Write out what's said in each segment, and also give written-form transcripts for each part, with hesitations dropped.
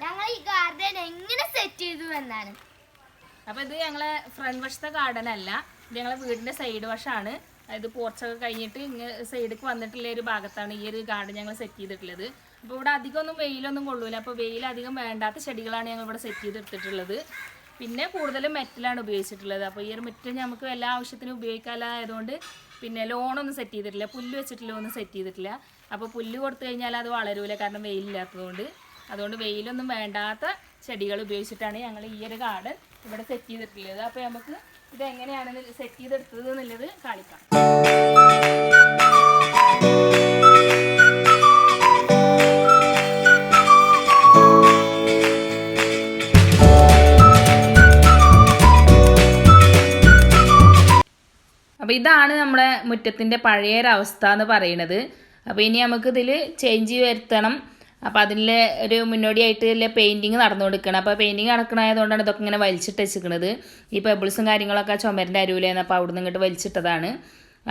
ഞങ്ങൾ ഈ ഗാർഡൻ എങ്ങനെ സെറ്റ് ചെയ്തു എന്നാണ്. അപ്പോൾ ഇത് ഞങ്ങളെ ഫ്രണ്ട് വശത്തെ ഗാർഡൻ അല്ല, ഇത് ഞങ്ങളെ വീടിൻ്റെ സൈഡ് വശമാണ്. അതായത് പോർച്ചൊക്കെ കഴിഞ്ഞിട്ട് ഇങ്ങനെ സൈഡിലേക്ക് വന്നിട്ടുള്ള ഒരു ഭാഗത്താണ് ഈ ഒരു ഗാർഡൻ ഞങ്ങൾ സെറ്റ് ചെയ്തിട്ടുള്ളത്. അപ്പോൾ ഇവിടെ അധികമൊന്നും വെയിലൊന്നും കൊള്ളൂല, അപ്പോൾ വെയിൽ അധികം വേണ്ടാത്ത ചെടികളാണ് ഞങ്ങൾ ഇവിടെ സെറ്റ് ചെയ്തെടുത്തിട്ടുള്ളത്. പിന്നെ കൂടുതലും മെറ്റലാണ് ഉപയോഗിച്ചിട്ടുള്ളത്. അപ്പോൾ ഈ ഒരു മെറ്റൽ നമുക്ക് എല്ലാ ആവശ്യത്തിനും ഉപയോഗിക്കാനായതുകൊണ്ട് പിന്നെ ലോണൊന്നും സെറ്റ് ചെയ്തിട്ടില്ല, പുല്ല് വെച്ചിട്ടില്ല, ഒന്നും സെറ്റ് ചെയ്തിട്ടില്ല. അപ്പോൾ പുല്ല് കൊടുത്തു കഴിഞ്ഞാൽ അത് വളരൂല, കാരണം വെയിലില്ലാത്തതുകൊണ്ട്. അതുകൊണ്ട് വെയിലൊന്നും വേണ്ടാത്ത ചെടികൾ ഉപയോഗിച്ചിട്ടാണ് ഞങ്ങൾ ഈ ഒരു ഗാർഡൻ ഇവിടെ സെറ്റ് ചെയ്തിട്ടുള്ളത്. അപ്പോൾ നമുക്ക് ഇതെങ്ങനെയാണ് സെറ്റ് ചെയ്തെടുത്തത് എന്നുള്ളത് കാണിക്കാം. അപ്പോൾ ഇതാണ് നമ്മുടെ മുറ്റത്തിൻ്റെ പഴയൊരവസ്ഥ എന്ന് പറയുന്നത്. അപ്പോൾ ഇനി നമുക്ക് ഇതിൽ ചേഞ്ച് വരുത്തണം. അപ്പോൾ അതിലെ ഒരു മുന്നോടിയായിട്ട് ഇതിലെ പെയിൻറ്റിങ് നടന്നു കൊടുക്കണം. അപ്പോൾ പെയിൻറ്റിങ് നടക്കണമായതുകൊണ്ടാണ് ഇതൊക്കെ ഇങ്ങനെ വലിച്ചിട്ട് വെച്ചിരിക്കുന്നത്. ഈ പെബിൾസും കാര്യങ്ങളൊക്കെ ചുമരിൻ്റെ അരുവിലായിരുന്നു, അപ്പോൾ അവിടെ നിന്ന് ഇങ്ങോട്ട് വലിച്ചിട്ടതാണ്.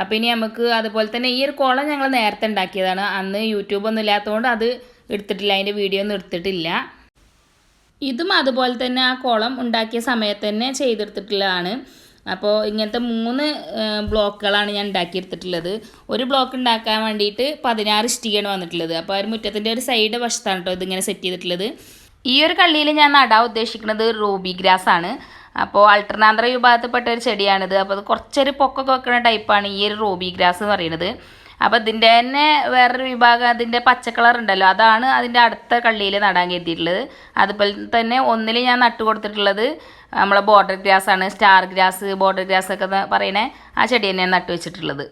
അപ്പോൾ ഇനി നമുക്ക് അതുപോലെ തന്നെ ഈ ഒരു കുളം ഞങ്ങൾ നേരത്തെ ഉണ്ടാക്കിയതാണ്. അന്ന് യൂട്യൂബൊന്നും ഇല്ലാത്തതുകൊണ്ട് അത് എടുത്തിട്ടില്ല, അതിൻ്റെ വീഡിയോ ഒന്നും എടുത്തിട്ടില്ല. ഇതും അതുപോലെ തന്നെ ആ കുളം ഉണ്ടാക്കിയ സമയത്ത് തന്നെ ചെയ്തെടുത്തിട്ടുള്ളതാണ്. അപ്പോൾ ഇങ്ങനത്തെ 3 ബ്ലോക്കുകളാണ് ഞാൻ ഉണ്ടാക്കിയെടുത്തിട്ടുള്ളത്. ഒരു ബ്ലോക്ക് ഉണ്ടാക്കാൻ വേണ്ടിയിട്ട് 16 ഇഷ്ടികയാണ് വന്നിട്ടുള്ളത്. അപ്പോൾ ഒരു മുറ്റത്തിൻ്റെ ഒരു സൈഡ് വശത്താണ് കേട്ടോ ഇതിങ്ങനെ സെറ്റ് ചെയ്തിട്ടുള്ളത്. ഈ ഒരു കള്ളിയിൽ ഞാൻ നടാൻ ഉദ്ദേശിക്കുന്നത് റൂബി ഗ്രാസ് ആണ്. അപ്പോൾ അൾട്ടർനാന്ത്ര വിഭാഗത്തിൽപ്പെട്ട ഒരു ചെടിയാണിത്. അപ്പോൾ അത് കുറച്ചൊരു പൊക്കൊക്കെ വെക്കുന്ന ടൈപ്പാണ് ഈ ഒരു റൂബി ഗ്രാസ് എന്ന് പറയുന്നത്. അപ്പോൾ ഇതിൻ്റെ തന്നെ വേറൊരു വിഭാഗം, അതിൻ്റെ പച്ച കളർ ഉണ്ടല്ലോ, അതാണ് അതിൻ്റെ അടുത്ത കള്ളിയിൽ നടാൻ കരുതിയിട്ടുള്ളത്. അതുപോലെ തന്നെ ഒന്നിൽ ഞാൻ നട്ടു കൊടുത്തിട്ടുള്ളത് നമ്മളെ ബോർഡർ ഗ്രാസ് ആണ്. സ്റ്റാർ ഗ്രാസ്, ബോർഡർ ഗ്രാസ് ഒക്കെ പറയണേ ആ ചെടി തന്നെയാണ് നട്ടു വെച്ചിട്ടുള്ളത്.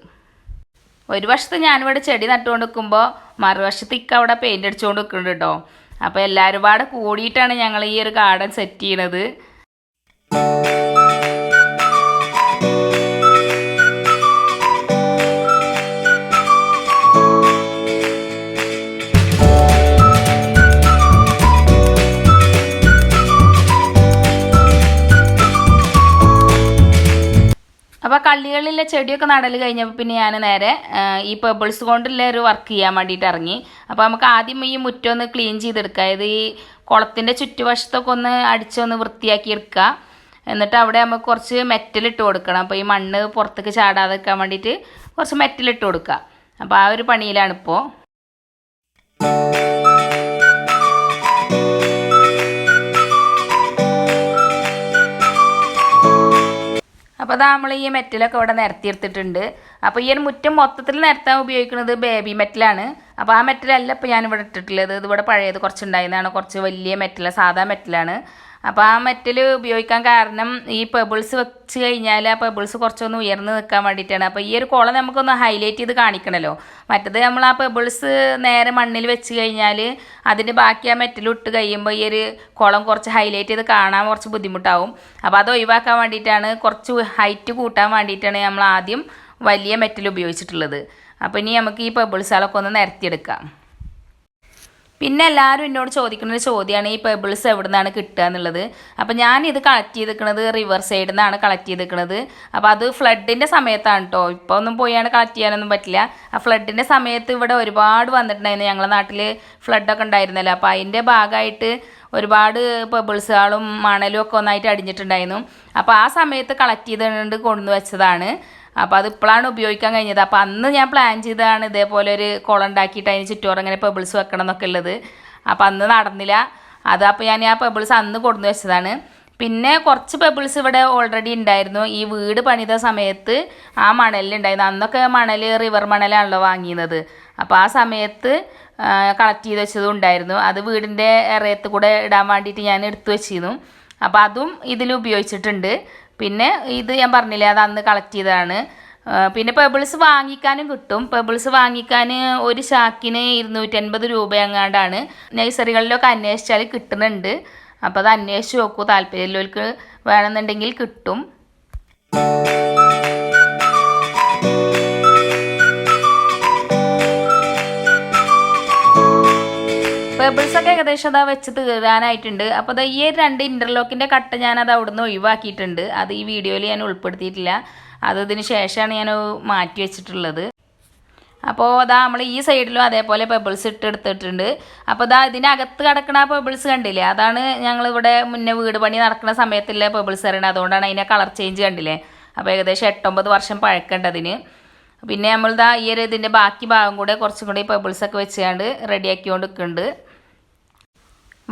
ഒരു വശത്ത് ഞാനിവിടെ ചെടി നട്ടുകൊണ്ട് നിൽക്കുമ്പോൾ മറുവശത്ത് ഇക്ക അവിടെ പെയിൻ്റ് അടിച്ചുകൊണ്ട് നിൽക്കുന്നുണ്ട് കേട്ടോ. അപ്പോൾ എല്ലാവരും പാടെ കൂടിയിട്ടാണ് ഞങ്ങൾ ഈ ഒരു ഗാർഡൻ സെറ്റ് ചെയ്യണത്. അപ്പോൾ കള്ളികളിലെ ചെടിയൊക്കെ നടൽ കഴിഞ്ഞപ്പോൾ പിന്നെ ഞാൻ നേരെ ഈ പെബിൾസ് കൊണ്ടുള്ള ഒരു വർക്ക് ചെയ്യാൻ വേണ്ടിയിട്ട് ഇറങ്ങി. അപ്പോൾ നമുക്ക് ആദ്യം ഈ മുറ്റം ഒന്ന് ക്ലീൻ ചെയ്തെടുക്കുക. ഇത് ഈ കുളത്തിൻ്റെ ചുറ്റുവശത്തൊക്കെ ഒന്ന് അടിച്ചൊന്ന് വൃത്തിയാക്കി എടുക്കുക. എന്നിട്ട് അവിടെ നമുക്ക് കുറച്ച് മെറ്റലിട്ട് കൊടുക്കണം. അപ്പോൾ ഈ മണ്ണ് പുറത്തേക്ക് ചാടാതെ വെക്കാൻ വേണ്ടിയിട്ട് കുറച്ച് മെറ്റലിട്ട് കൊടുക്കുക. അപ്പോൾ ആ ഒരു പണിയിലാണിപ്പോൾ. അപ്പോൾ അതാ നമ്മൾ ഈ മെറ്റലൊക്കെ ഇവിടെ നിരത്തിയെടുത്തിട്ടുണ്ട്. അപ്പോൾ ഈ ഒരു മുറ്റം മൊത്തത്തിൽ നിരത്താൻ ഉപയോഗിക്കുന്നത് ബേബി മെറ്റലാണ്. അപ്പോൾ ആ മെറ്റലല്ല ഇപ്പോൾ ഞാനിവിടെ ഇട്ടിട്ടുള്ളത്. ഇതിവിടെ പഴയത് കുറച്ചുണ്ടായിരുന്നതാണ്, കുറച്ച് വലിയ മെറ്റൽ, സാധാ മെറ്റലാണ്. അപ്പോൾ ആ മെറ്റൽ ഉപയോഗിക്കാൻ കാരണം ഈ പെബിൾസ് വെച്ച് കഴിഞ്ഞാൽ ആ പെബിൾസ് കുറച്ചൊന്ന് ഉയർന്ന് നിൽക്കാൻ വേണ്ടിയിട്ടാണ്. അപ്പോൾ ഈ ഒരു കുളം നമുക്കൊന്ന് ഹൈലൈറ്റ് ചെയ്ത് കാണിക്കണമല്ലോ. മറ്റത് നമ്മൾ ആ പെബിൾസ് നേരെ മണ്ണിൽ വെച്ച് കഴിഞ്ഞാൽ അതിൻ്റെ ബാക്കി ആ മെറ്റൽ ഇട്ട് കഴിയുമ്പോൾ ഈ ഒരു കുളം കുറച്ച് ഹൈലൈറ്റ് ചെയ്ത് കാണാൻ കുറച്ച് ബുദ്ധിമുട്ടാവും. അപ്പോൾ അത് ഒഴിവാക്കാൻ വേണ്ടിയിട്ടാണ്, കുറച്ച് ഹൈറ്റ് കൂട്ടാൻ വേണ്ടിയിട്ടാണ് നമ്മൾ ആദ്യം വലിയ മെറ്റൽ ഉപയോഗിച്ചിട്ടുള്ളത്. അപ്പോൾ ഇനി നമുക്ക് ഈ പെബിൾസുകളൊക്കെ ഒന്ന് നിരത്തിയെടുക്കാം. പിന്നെ എല്ലാവരും എന്നോട് ചോദിക്കുന്നൊരു ചോദ്യമാണ് ഈ പെബിൾസ് എവിടെ നിന്നാണ് കിട്ടുക എന്നുള്ളത്. അപ്പോൾ ഞാനിത് കളക്ട് ചെയ്തിരിക്കുന്നത് റിവർ സൈഡിൽ നിന്നാണ് കളക്ട് ചെയ്തിരിക്കുന്നത്. അപ്പോൾ അത് ഫ്ലഡിൻ്റെ സമയത്താണ് കേട്ടോ. ഇപ്പോൾ ഒന്നും പോയാണ് കളക്ട് ചെയ്യാനൊന്നും പറ്റില്ല. ആ ഫ്ലഡിൻ്റെ സമയത്ത് ഇവിടെ ഒരുപാട് വന്നിട്ടുണ്ടായിരുന്നു. ഞങ്ങളുടെ നാട്ടിൽ ഫ്ലഡൊക്കെ ഉണ്ടായിരുന്നല്ലോ. അപ്പോൾ അതിൻ്റെ ഭാഗമായിട്ട് ഒരുപാട് പെബിൾസുകളും മണലും ഒക്കെ ഒന്നായിട്ട് അടിഞ്ഞിട്ടുണ്ടായിരുന്നു. അപ്പോൾ ആ സമയത്ത് കളക്ട് ചെയ്തുകൊണ്ട് കൊണ്ടു വെച്ചതാണ്. അപ്പോൾ അത് ഇപ്പോഴാണ് ഉപയോഗിക്കാൻ കഴിഞ്ഞത്. അപ്പോൾ അന്ന് ഞാൻ പ്ലാൻ ചെയ്തതാണ് ഇതേപോലെ ഒരു കുളം ഉണ്ടാക്കിയിട്ട് അതിന് ചുറ്റോറം ഇങ്ങനെ പെബിൾസ് വെക്കണം എന്നൊക്കെ ഉള്ളത്. അപ്പോൾ അന്ന് നടന്നില്ല അത്. അപ്പോൾ ഞാൻ ആ പെബിൾസ് അന്ന് കൊണ്ടു വെച്ചതാണ്. പിന്നെ കുറച്ച് പെബിൾസ് ഇവിടെ ഓൾറെഡി ഉണ്ടായിരുന്നു. ഈ വീട് പണിത സമയത്ത് ആ മണലിലുണ്ടായിരുന്നു. അന്നൊക്കെ മണൽ റിവർ മണലാണല്ലോ വാങ്ങിയത്. അപ്പോൾ ആ സമയത്ത് കളക്ട് ചെയ്ത് വെച്ചതും ഉണ്ടായിരുന്നു. അത് വീടിൻ്റെ എറയത്ത് കൂടെ ഇടാൻ വേണ്ടിയിട്ട് ഞാൻ എടുത്തു വെച്ചിരുന്നു. അപ്പോൾ അതും ഇതിൽ ഉപയോഗിച്ചിട്ടുണ്ട്. പിന്നെ ഇത് ഞാൻ പറഞ്ഞില്ലേ, അത് അന്ന് കളക്ട് ചെയ്തതാണ്. പിന്നെ പെബിൾസ് വാങ്ങിക്കാനും കിട്ടും. പെബിൾസ് വാങ്ങിക്കാൻ ഒരു ചാക്കിന് 250 രൂപ എങ്ങാണ്ടാണ്. നഴ്സറികളിലൊക്കെ അന്വേഷിച്ചാൽ കിട്ടുന്നുണ്ട്. അപ്പോൾ അത് അന്വേഷിച്ച് നോക്കൂ, താല്പര്യമുള്ളവർക്ക് വേണമെന്നുണ്ടെങ്കിൽ കിട്ടും. പെബിൾസൊക്കെ ഏകദേശം അതാ വെച്ച് തീരാനായിട്ടുണ്ട്. അപ്പോൾ അത് ഈ 2 ഇൻ്റർലോക്കിൻ്റെ കട്ട ഞാനത് അവിടുന്ന് ഒഴിവാക്കിയിട്ടുണ്ട്. അത് ഈ വീഡിയോയിൽ ഞാൻ ഉൾപ്പെടുത്തിയിട്ടില്ല. അത് ഇതിന് ശേഷമാണ് ഞാൻ മാറ്റി വെച്ചിട്ടുള്ളത്. അപ്പോൾ ഇതാ നമ്മൾ ഈ സൈഡിലും അതേപോലെ പെബിൾസ് ഇട്ടെടുത്തിട്ടുണ്ട്. അപ്പോൾ ഇതാ ഇതിനകത്ത് കിടക്കുന്ന പെബിൾസ് കണ്ടില്ലേ, അതാണ് ഞങ്ങളിവിടെ മുന്നേ വീട് പണി നടക്കുന്ന സമയത്തുള്ള പെബിൾസ് അറിയണത്. അതുകൊണ്ടാണ് അതിനെ കളർ ചേഞ്ച് കണ്ടില്ലേ. അപ്പോൾ ഏകദേശം 8-9 വർഷം പഴക്കേണ്ടതിന്. പിന്നെ നമ്മളിതാ ഈ ഒരു ഇതിൻ്റെ ബാക്കി ഭാഗം കൂടെ കുറച്ചും കൂടി പെബിൾസൊക്കെ വെച്ചുകൊണ്ട് റെഡിയാക്കിക്കൊണ്ട് നിൽക്കുന്നുണ്ട്.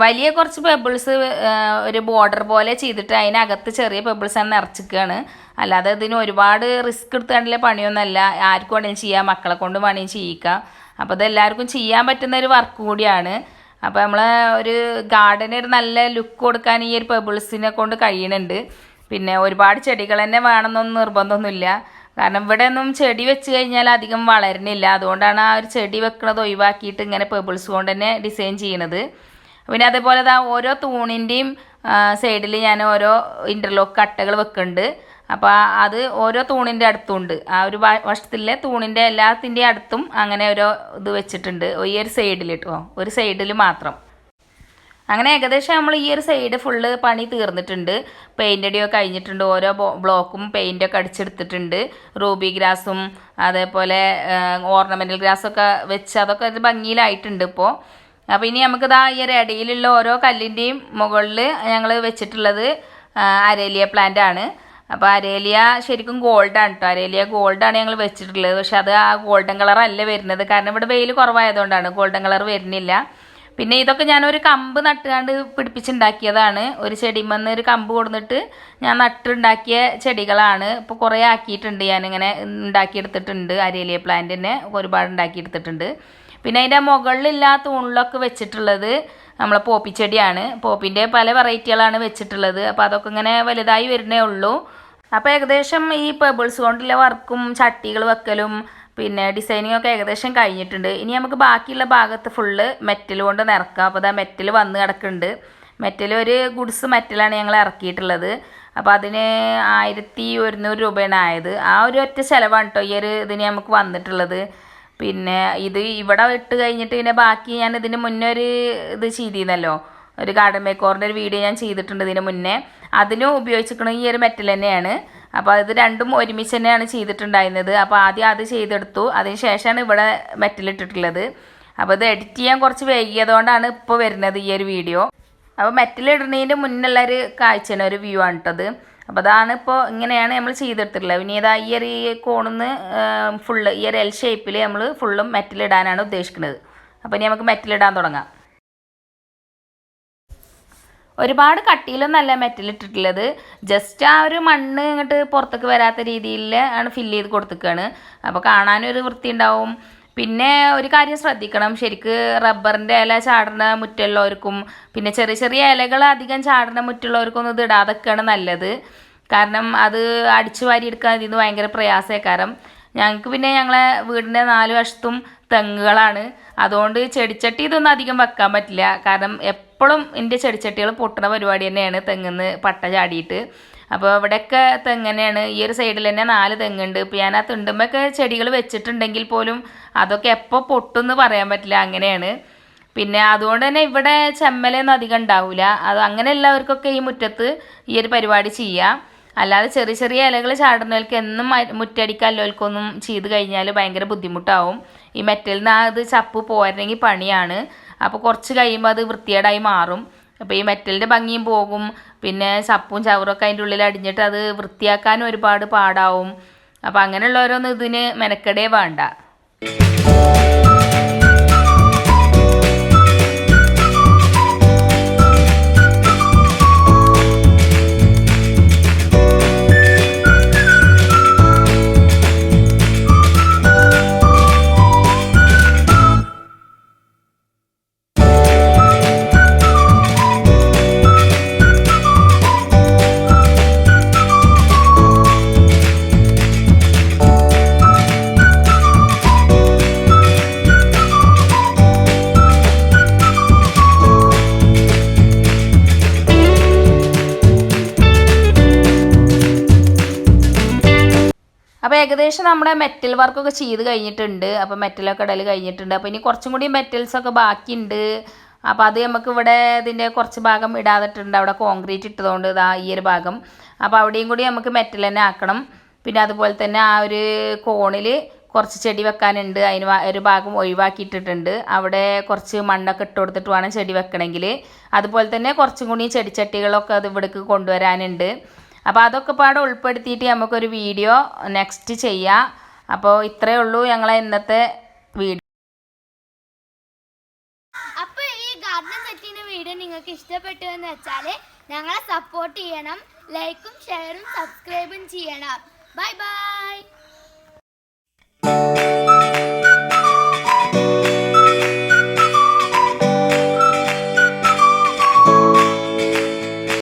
വലിയ കുറച്ച് പെബിൾസ് ഒരു ബോർഡർ പോലെ ചെയ്തിട്ട് അതിനകത്ത് ചെറിയ പെബിൾസാണ് നിറച്ചിക്കുകയാണ്. അല്ലാതെ ഇതിന് ഒരുപാട് റിസ്ക് എടുത്തുകൊണ്ടുള്ള പണിയൊന്നുമല്ല. ആർക്കും വേണമെങ്കിലും ചെയ്യാം, മക്കളെ കൊണ്ട് വേണമെങ്കിൽ ചെയ്യിക്കാം. അപ്പോൾ ഇതെല്ലാവർക്കും ചെയ്യാൻ പറ്റുന്ന ഒരു വർക്ക് കൂടിയാണ്. അപ്പോൾ നമ്മൾ ഒരു ഗാർഡന് ഒരു നല്ല ലുക്ക് കൊടുക്കാൻ ഈ ഒരു പെബിൾസിനെ കൊണ്ട് കഴിയുന്നുണ്ട്. പിന്നെ ഒരുപാട് ചെടികൾ തന്നെ വേണമെന്നൊന്നും നിർബന്ധമൊന്നുമില്ല. കാരണം ഇവിടെ ഒന്നും ചെടി വെച്ച് കഴിഞ്ഞാൽ അധികം വളരുന്നില്ല. അതുകൊണ്ടാണ് ആ ഒരു ചെടി വെക്കുന്നത് ഒഴിവാക്കിയിട്ട് ഇങ്ങനെ പെബിൾസ് കൊണ്ട് തന്നെ ഡിസൈൻ ചെയ്യണത്. പിന്നെ അതേപോലെ ഓരോ തൂണിൻ്റെയും സൈഡിൽ ഞാൻ ഓരോ ഇൻ്റർലോക്ക് കട്ടകൾ വെക്കുന്നുണ്ട്. അപ്പോൾ അത് ഓരോ തൂണിൻ്റെ അടുത്തുണ്ട്. ആ ഒരു വശത്തിലെ തൂണിൻ്റെ എല്ലാത്തിൻ്റെയും അടുത്തും അങ്ങനെ ഓരോ ഇത് വെച്ചിട്ടുണ്ട്. ഈ ഒരു സൈഡിൽ കേട്ടോ, ഒരു സൈഡിൽ മാത്രം. അങ്ങനെ ഏകദേശം നമ്മൾ ഈ ഒരു സൈഡ് ഫുള്ള് പണി തീർന്നിട്ടുണ്ട്. പെയിൻ്റ് അടിയൊക്കെ കഴിഞ്ഞിട്ടുണ്ട്. ഓരോ ബ്ലോക്കും പെയിൻ്റൊക്കെ അടിച്ചെടുത്തിട്ടുണ്ട്. റൂബി ഗ്രാസും അതേപോലെ ഓർണമെൻ്റൽ ഗ്രാസൊക്കെ വെച്ച് അതൊക്കെ ഒരു ഭംഗിയിലായിട്ടുണ്ട് ഇപ്പോൾ. അപ്പോൾ ഇനി നമുക്കിതാ ഈ ഒരു ഇടയിലുള്ള ഓരോ കല്ലിൻ്റെയും മുകളിൽ ഞങ്ങൾ വെച്ചിട്ടുള്ളത് അരേലിയ പ്ലാന്റ് ആണ്. അപ്പോൾ അരേലിയ ശരിക്കും ഗോൾഡാണ് കേട്ടോ. അരേലിയ ഗോൾഡാണ് ഞങ്ങൾ വെച്ചിട്ടുള്ളത്. പക്ഷെ അത് ആ ഗോൾഡൻ കളറല്ല വരുന്നത്. കാരണം ഇവിടെ വെയിൽ കുറവായതുകൊണ്ടാണ് ഗോൾഡൻ കളർ വരുന്നില്ല. പിന്നെ ഇതൊക്കെ ഞാനൊരു കമ്പ് നട്ടുകൊണ്ട് പിടിപ്പിച്ചുണ്ടാക്കിയതാണ്. ഒരു ചെടിമെന്ന് ഒരു കമ്പ് കൊടുത്തിട്ട് ഞാൻ നട്ടുണ്ടാക്കിയ ചെടികളാണ്. ഇപ്പോൾ കുറേ ആക്കിയിട്ടുണ്ട്, ഞാനിങ്ങനെ ഉണ്ടാക്കിയെടുത്തിട്ടുണ്ട്. അരേലിയ പ്ലാന്റിനെ ഒരുപാട് ഉണ്ടാക്കിയെടുത്തിട്ടുണ്ട്. പിന്നെ അതിൻ്റെ മുകളിലില്ലാ തൂണിലൊക്കെ വെച്ചിട്ടുള്ളത് നമ്മളെ പോപ്പിച്ചെടിയാണ്. പോപ്പിൻ്റെ പല വെറൈറ്റികളാണ് വെച്ചിട്ടുള്ളത്. അപ്പോൾ അതൊക്കെ ഇങ്ങനെ വലുതായി വരുന്നേ ഉള്ളൂ. അപ്പോൾ ഏകദേശം ഈ പെബിൾസ് കൊണ്ടുള്ള വർക്കും ചട്ടികൾ വെക്കലും പിന്നെ ഡിസൈനിങ് ഒക്കെ ഏകദേശം കഴിഞ്ഞിട്ടുണ്ട്. ഇനി നമുക്ക് ബാക്കിയുള്ള ഭാഗത്ത് ഫുള്ള് മെറ്റൽ കൊണ്ട് നിറക്കാം. അപ്പോൾ അതാ മെറ്റൽ വന്ന് കിടക്കുന്നുണ്ട്. മെറ്റൽ ഒരു ഗുഡ്സ് മെറ്റലാണ് ഞങ്ങൾ ഇറക്കിയിട്ടുള്ളത്. അപ്പോൾ അതിന് 1100 രൂപയാണ് ആയത്. ആ ഒരു ഒറ്റ ചിലവാണ് കേട്ടോ ഈ ഒരു ഇതിന് നമുക്ക് വന്നിട്ടുള്ളത്. പിന്നെ ഇത് ഇവിടെ ഇട്ട് കഴിഞ്ഞിട്ട് പിന്നെ ബാക്കി ഞാൻ ഇതിന് മുന്നേ ഒരു ഇത് ചെയ്തിരുന്നല്ലോ, ഒരു ഗാർഡൻ മേക്കോറിൻ്റെ ഒരു വീഡിയോ ഞാൻ ചെയ്തിട്ടുണ്ട് ഇതിന് മുന്നേ. അതിനും ഉപയോഗിച്ചിരിക്കുന്നത് ഈ ഒരു മെറ്റൽ തന്നെയാണ്. അപ്പോൾ ഇത് രണ്ടും ഒരുമിച്ച് തന്നെയാണ് ചെയ്തിട്ടുണ്ടായിരുന്നത്. അപ്പോൾ ആദ്യം അത് ചെയ്തെടുത്തു, അതിന് ശേഷമാണ് ഇവിടെ മെറ്റലിട്ടിട്ടുള്ളത്. അപ്പോൾ ഇത് എഡിറ്റ് ചെയ്യാൻ കുറച്ച് വൈകിയതുകൊണ്ടാണ് ഇപ്പോൾ വരുന്നത് ഈ ഒരു വീഡിയോ. അപ്പോൾ മെറ്റലിടുന്നതിൻ്റെ മുന്നുള്ളൊരു കാഴ്ചയാണ്, ഒരു വ്യൂ ആണ് കേട്ടത്. അപ്പോൾ അതാണ് ഇപ്പോൾ ഇങ്ങനെയാണ് നമ്മൾ ചെയ്തെടുത്തിട്ടുള്ളത്. പിന്നെ ഇതാ ഈ ഒരു കോണിന്ന് ഫുള്ള് ഈ ഒരു എൽ ഷേപ്പിൽ നമ്മൾ ഫുള്ളും മെറ്റലിടാനാണ് ഉദ്ദേശിക്കുന്നത്. അപ്പോൾ ഇനി നമുക്ക് മെറ്റലിടാൻ തുടങ്ങാം. ഒരുപാട് കട്ടിയിലൊന്നല്ല മെറ്റലിട്ടിട്ടുള്ളത്. ജസ്റ്റ് ആ ഒരു മണ്ണ് ഇങ്ങോട്ട് പുറത്തേക്ക് വരാത്ത രീതിയിൽ ആണ് ഫില്ല് ചെയ്ത് കൊടുത്തിരിക്കുകയാണ്. അപ്പോൾ കാണാനൊരു വൃത്തി ഉണ്ടാവും. പിന്നെ ഒരു കാര്യം ശ്രദ്ധിക്കണം, ശരിക്ക് റബ്ബറിൻ്റെ ഇല ചാടുന്ന മുറ്റുള്ളവർക്കും പിന്നെ ചെറിയ ചെറിയ ഇലകൾ അധികം ചാടുന്ന മുറ്റുള്ളവർക്കൊന്നും ഇത് ഇടാതൊക്കെയാണ് നല്ലത്. കാരണം അത് അടിച്ചു വാരിയെടുക്കാൻ ഇതിന് ഭയങ്കര പ്രയാസക്കാരം. ഞങ്ങൾക്ക് പിന്നെ ഞങ്ങളെ വീടിൻ്റെ 4 വശത്തും തെങ്ങുകളാണ്. അതുകൊണ്ട് ചെടിച്ചട്ടി ഇതൊന്നും അധികം വെക്കാൻ പറ്റില്ല. കാരണം എപ്പോഴും എൻ്റെ ചെടിച്ചട്ടികൾ പൊട്ടുന്ന പരിപാടി തന്നെയാണ് തെങ്ങിന്ന് പട്ട ചാടിയിട്ട്. അപ്പോൾ ഇവിടെയൊക്കെ തെങ്ങ് തന്നെയാണ്. ഈ ഒരു സൈഡിൽ തന്നെ 4 തെങ്ങുണ്ട്. ഇപ്പോൾ ഞാൻ ആ തിണ്ടുമ്പൊക്കെ ചെടികൾ വെച്ചിട്ടുണ്ടെങ്കിൽ പോലും അതൊക്കെ എപ്പോൾ പൊട്ടുമെന്ന് പറയാൻ പറ്റില്ല, അങ്ങനെയാണ്. പിന്നെ അതുകൊണ്ട് തന്നെ ഇവിടെ ചെമ്മലൊന്നും അധികം ഉണ്ടാവില്ല. അത് അങ്ങനെ എല്ലാവർക്കൊക്കെ ഈ മുറ്റത്ത് ഈ ഒരു പരിപാടി ചെയ്യാം. അല്ലാതെ ചെറിയ ചെറിയ ഇലകൾ ചാടുന്നവർക്ക് എന്നും മുറ്റടിക്കല്ലോൽക്കൊന്നും ചെയ്ത് കഴിഞ്ഞാൽ ഭയങ്കര ബുദ്ധിമുട്ടാവും. ഈ മെറ്റലിൽ നിന്ന് അത് ചപ്പ് പോരണമെങ്കിൽ പണിയാണ്. അപ്പോൾ കുറച്ച് കഴിയുമ്പോൾ അത് വൃത്തികേടായി മാറും. അപ്പോൾ ഈ മെറ്റലിൻ്റെ ഭംഗിയും പോകും. പിന്നെ ചപ്പും ചവറൊക്കെ അതിൻ്റെ ഉള്ളിൽ അടിഞ്ഞിട്ട് അത് വൃത്തിയാക്കാനും ഒരുപാട് പാടാവും. അപ്പോൾ അങ്ങനെയുള്ളവരൊന്നും ഇതിന് മെനക്കെടേ വേണ്ട. അപ്പോൾ ഏകദേശം നമ്മുടെ മെറ്റൽ വർക്കൊക്കെ ചെയ്ത് കഴിഞ്ഞിട്ടുണ്ട്. അപ്പോൾ മെറ്റലൊക്കെ ഇടൽ കഴിഞ്ഞിട്ടുണ്ട്. അപ്പോൾ ഇനി കുറച്ചും കൂടി മെറ്റൽസൊക്കെ ബാക്കിയുണ്ട്. അപ്പോൾ അത് നമുക്ക് ഇവിടെ ഇതിൻ്റെ കുറച്ച് ഭാഗം ഇടാതിട്ടുണ്ട്. അവിടെ കോൺക്രീറ്റ് ഇട്ടതുകൊണ്ട് ഇതാ ഈ ഒരു ഭാഗം. അപ്പോൾ അവിടെയും കൂടി നമുക്ക് മെറ്റൽ തന്നെ ആക്കണം. പിന്നെ അതുപോലെ തന്നെ ആ ഒരു കോണിൽ കുറച്ച് ചെടി വെക്കാനുണ്ട്. അതിന് ഒരു ഭാഗം ഒഴിവാക്കിയിട്ടിട്ടുണ്ട്. അവിടെ കുറച്ച് മണ്ണൊക്കെ ഇട്ട് കൊടുത്തിട്ട് വേണം ചെടി വെക്കണമെങ്കിൽ. അതുപോലെ തന്നെ കുറച്ചും കൂടി ചെടിച്ചട്ടികളൊക്കെ അത് ഇവിടേക്ക് കൊണ്ടുവരാനുണ്ട്. അപ്പോൾ അതൊക്കെ പാടെ ഉൾപ്പെടുത്തിയിട്ട് നമുക്കൊരു വീഡിയോ നെക്സ്റ്റ് ചെയ്യാം. അപ്പോൾ ഇത്രയേ ഉള്ളൂ ഞങ്ങളെ ഇന്നത്തെ വീഡിയോ. അപ്പോൾ ഈ ഗാർഡൻ സെറ്റിന്റെ വീഡിയോ നിങ്ങൾക്ക് ഇഷ്ടപ്പെട്ടു എന്ന് വെച്ചാൽ ഞങ്ങളെ സപ്പോർട്ട് ചെയ്യണം. ലൈക്കും ഷെയറും സബ്സ്ക്രൈബും ചെയ്യണം. Bye bye.